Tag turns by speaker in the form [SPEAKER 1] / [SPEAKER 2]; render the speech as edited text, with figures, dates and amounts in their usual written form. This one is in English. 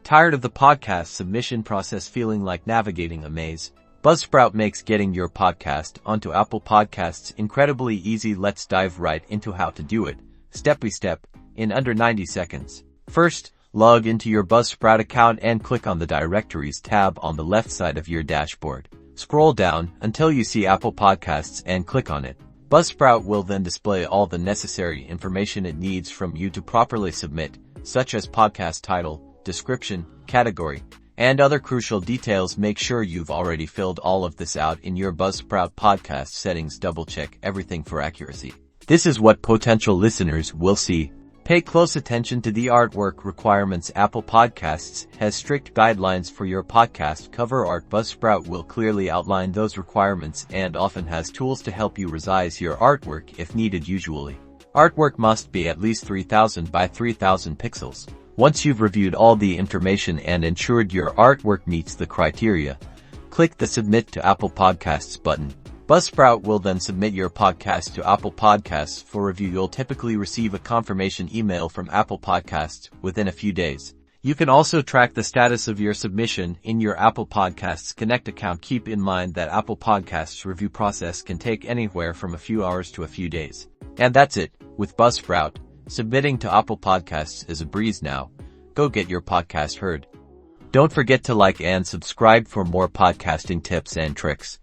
[SPEAKER 1] Tired of the podcast submission process feeling like navigating a maze? Buzzsprout makes getting your podcast onto Apple Podcasts incredibly easy. Let's dive right into how to do it, step by step, in under 90 seconds. First, log into your Buzzsprout account and click on the Directories tab on the left side of your dashboard. Scroll down until you see Apple Podcasts and click on it. Buzzsprout will then display all the necessary information it needs from you to properly submit, such as podcast title, description, category, and other crucial details. Make sure you've already filled all of this out in your Buzzsprout podcast settings. Double-check everything for accuracy. This is what potential listeners will see. Pay close attention to the artwork requirements. Apple Podcasts has strict guidelines for your podcast cover art. Buzzsprout will clearly outline those requirements and often has tools to help you resize your artwork if needed. Usually, artwork must be at least 3000 by 3000 pixels. Once you've reviewed all the information and ensured your artwork meets the criteria, click the Submit to Apple Podcasts button. Buzzsprout will then submit your podcast to Apple Podcasts for review. You'll typically receive a confirmation email from Apple Podcasts within a few days. You can also track the status of your submission in your Apple Podcasts Connect account. Keep in mind that Apple Podcasts review process can take anywhere from a few hours to a few days. And that's it. With Buzzsprout, submitting to Apple Podcasts is a breeze now. Go get your podcast heard. Don't forget to like and subscribe for more podcasting tips and tricks.